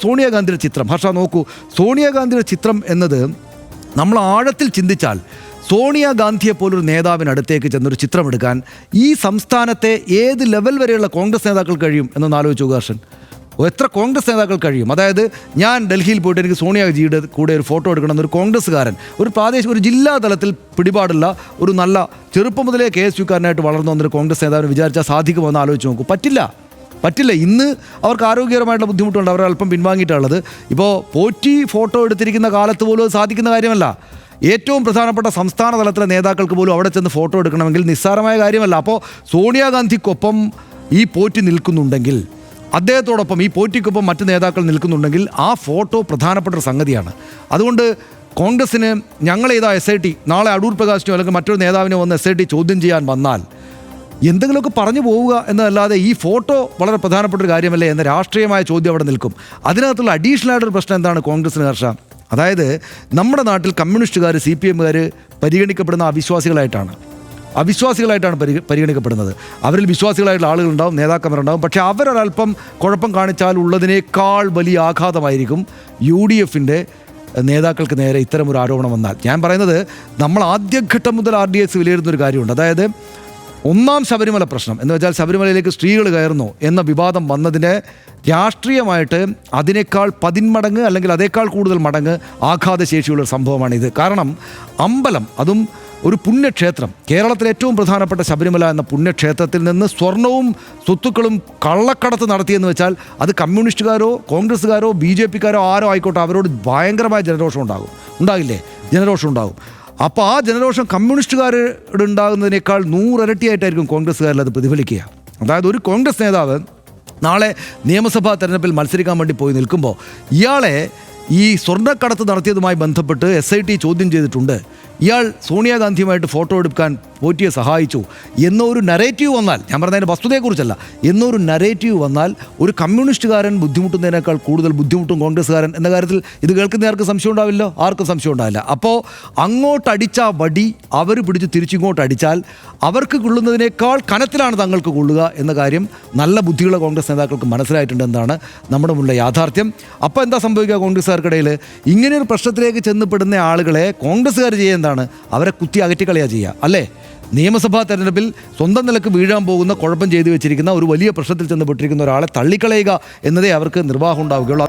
സോണിയാഗാന്ധിയുടെ ചിത്രം ഹർഷ നോക്കൂ, സോണിയാഗാന്ധിയുടെ ചിത്രം എന്നത് നമ്മൾ ആഴത്തിൽ ചിന്തിച്ചാൽ സോണിയാഗാന്ധിയെ പോലൊരു നേതാവിനടുത്തേക്ക് ചെന്നൊരു ചിത്രമെടുക്കാൻ ഈ സംസ്ഥാനത്തെ ഏത് ലെവൽ വരെയുള്ള കോൺഗ്രസ് നേതാക്കൾ കഴിയും എന്നൊന്ന് ആലോചിച്ചു ഹർഷൻ. എത്ര കോൺഗ്രസ് നേതാക്കൾ കഴിയും? അതായത് ഞാൻ ഡൽഹിയിൽ പോയിട്ട് എനിക്ക് സോണിയാജിയുടെ കൂടെ ഒരു ഫോട്ടോ എടുക്കണം ഒരു കോൺഗ്രസ്സുകാരൻ, ഒരു പ്രാദേശിക ഒരു ജില്ലാ തലത്തിൽ പിടിപാടുള്ള ഒരു നല്ല ചെറുപ്പം മുതലേ KSUക്കാരനായിട്ട് വളർന്നു വന്നൊരു കോൺഗ്രസ് നേതാവിന് വിചാരിച്ചാൽ സാധിക്കുമോ എന്ന് ആലോചിച്ച് നോക്കൂ. പറ്റില്ല. ഇന്ന് അവർക്ക് ആരോഗ്യകരമായിട്ടുള്ള ബുദ്ധിമുട്ടുണ്ട്, അവർ അല്പം പിൻവാങ്ങിയിട്ടുള്ളത്. ഇപ്പോൾ പോറ്റി ഫോട്ടോ എടുത്തിരിക്കുന്ന കാലത്ത് പോലും അത് സാധിക്കുന്ന കാര്യമല്ല. ഏറ്റവും പ്രധാനപ്പെട്ട സംസ്ഥാന തലത്തിലെ നേതാക്കൾക്ക് പോലും അവിടെ ചെന്ന് ഫോട്ടോ എടുക്കണമെങ്കിൽ നിസ്സാരമായ കാര്യമല്ല. അപ്പോൾ സോണിയാഗാന്ധിക്കൊപ്പം ഈ പോറ്റി നിൽക്കുന്നുണ്ടെങ്കിൽ, അദ്ദേഹത്തോടൊപ്പം ഈ പോറ്റിക്കൊപ്പം മറ്റ് നേതാക്കൾ നിൽക്കുന്നുണ്ടെങ്കിൽ ആ ഫോട്ടോ പ്രധാനപ്പെട്ട ഒരു സംഗതിയാണ്. അതുകൊണ്ട് കോൺഗ്രസ്സിന് ഞങ്ങളേതാ SIT നാളെ അടൂർ പ്രകാശിനോ അല്ലെങ്കിൽ മറ്റൊരു നേതാവിനോ വന്ന് SIT ചോദ്യം ചെയ്യാൻ വന്നാൽ എന്തെങ്കിലുമൊക്കെ പറഞ്ഞു പോവുക എന്നതല്ലാതെ ഈ ഫോട്ടോ വളരെ പ്രധാനപ്പെട്ട ഒരു കാര്യമല്ലേ എന്ന രാഷ്ട്രീയമായ ചോദ്യം അവിടെ നിൽക്കും. അതിനകത്തുള്ള അഡീഷണൽ ആയിട്ടൊരു പ്രശ്നം എന്താണ് കോൺഗ്രസ്സിന് ഹർഷ? അതായത് നമ്മുടെ നാട്ടിൽ കമ്മ്യൂണിസ്റ്റുകാർ CPMകാർ പരിഗണിക്കപ്പെടുന്ന അവിശ്വാസികളായിട്ടാണ് പരിഗണിക്കപ്പെടുന്നത്. അവരിൽ വിശ്വാസികളായിട്ടുള്ള ആളുകളുണ്ടാവും, നേതാക്കന്മാരുണ്ടാവും. പക്ഷേ അവരൊരല്പം കുഴപ്പം കാണിച്ചാൽ ഉള്ളതിനേക്കാൾ വലിയ ആഘാതമായിരിക്കും UDFൻ്റെ നേതാക്കൾക്ക് നേരെ ഇത്തരമൊരു ആരോപണം വന്നാൽ. ഞാൻ പറയുന്നത് നമ്മൾ ആദ്യഘട്ടം മുതൽ RDS വിലയിരുത്തുന്നൊരു കാര്യമുണ്ട്. അതായത് ഒന്നാം ശബരിമല പ്രശ്നം എന്ന് വെച്ചാൽ ശബരിമലയിലേക്ക് സ്ത്രീകൾ കയറുന്നു എന്ന വിവാദം വന്നതിന് രാഷ്ട്രീയമായിട്ട് അതിനേക്കാൾ 10 മടങ്ങ് അല്ലെങ്കിൽ അതേക്കാൾ കൂടുതൽ മടങ്ങ് ആഘാതശേഷിയുള്ളൊരു സംഭവമാണിത്. കാരണം അമ്പലം, അതും ഒരു പുണ്യക്ഷേത്രം, കേരളത്തിലെ ഏറ്റവും പ്രധാനപ്പെട്ട ശബരിമല എന്ന പുണ്യക്ഷേത്രത്തിൽ നിന്ന് സ്വർണവും സ്വത്തുക്കളും കള്ളക്കടത്ത് നടത്തിയെന്ന് വെച്ചാൽ അത് കമ്മ്യൂണിസ്റ്റുകാരോ കോൺഗ്രസ്സുകാരോ BJPക്കാരോ ആരോ ആയിക്കോട്ടെ, അവരോട് ഭയങ്കരമായ ജനരോഷം ഉണ്ടാകും. അപ്പോൾ ആ ജനരോഷം കമ്മ്യൂണിസ്റ്റുകാരോട് ഉണ്ടാകുന്നതിനേക്കാൾ 100 ഇരട്ടിയായിട്ടായിരിക്കും കോൺഗ്രസ്സുകാരിൽ അത് പ്രതിഫലിക്കുക. അതായത് ഒരു കോൺഗ്രസ് നേതാവ് നാളെ നിയമസഭാ തെരഞ്ഞെടുപ്പിൽ മത്സരിക്കാൻ വേണ്ടി പോയി നിൽക്കുമ്പോൾ ഇയാളെ ഈ സ്വർണ്ണക്കടത്ത് നടത്തിയതുമായി ബന്ധപ്പെട്ട് SIT ചോദ്യം ചെയ്തിട്ടുണ്ട്, ഇയാൾ സോണിയാഗാന്ധിയുമായിട്ട് ഫോട്ടോ എടുക്കാൻ പോറ്റിയെ സഹായിച്ചു എന്നൊരു നരേറ്റീവ് വന്നാൽ, ഞാൻ പറഞ്ഞതിൻ്റെ വസ്തുതയെക്കുറിച്ചല്ല, എന്നൊരു നരേറ്റീവ് വന്നാൽ ഒരു കമ്മ്യൂണിസ്റ്റുകാരൻ ബുദ്ധിമുട്ടുന്നതിനേക്കാൾ കൂടുതൽ ബുദ്ധിമുട്ടും കോൺഗ്രസ്സുകാരൻ എന്ന കാര്യത്തിൽ ഇത് കേൾക്കുന്നവർക്ക് സംശയം ഉണ്ടാവില്ലോ, ആർക്കും സംശയം ഉണ്ടാവില്ല. അപ്പോൾ അങ്ങോട്ടടിച്ച വടി അവർ പിടിച്ച് തിരിച്ചിങ്ങോട്ട് അടിച്ചാൽ അവർക്ക് കൊള്ളുന്നതിനേക്കാൾ കനത്തിലാണ് തങ്ങൾക്ക് കൊള്ളുക എന്ന കാര്യം നല്ല ബുദ്ധിയുള്ള കോൺഗ്രസ് നേതാക്കൾക്ക് മനസ്സിലായിട്ടുണ്ട് എന്നാണ് നമ്മുടെ മുന്നിലെ യാഥാർത്ഥ്യം. അപ്പോൾ എന്താ സംഭവിക്കുക കോൺഗ്രസ്സുകാർക്കിടയിൽ? ഇങ്ങനെയൊരു പ്രശ്നത്തിലേക്ക് ചെന്നപ്പെടുന്ന ആളുകളെ കോൺഗ്രസ്സുകാർ ചെയ്യുക എന്താണ്? അവരെ കുത്തി അകറ്റിക്കളയുക ചെയ്യുക, അല്ലേ? നിയമസഭാ തെരഞ്ഞെടുപ്പിൽ സ്വന്തം നിലക്ക് വീഴാൻ പോകുന്ന, കുഴപ്പം ചെയ്തു വെച്ചിരിക്കുന്ന ഒരു വലിയ പ്രശ്നത്തിൽ ചെന്ന് പെട്ടിരിക്കുന്ന ഒരാളെ തള്ളിക്കളയുക എന്നതേ അവർക്ക് നിർവാഹം ഉണ്ടാവുകയുള്ളൂ.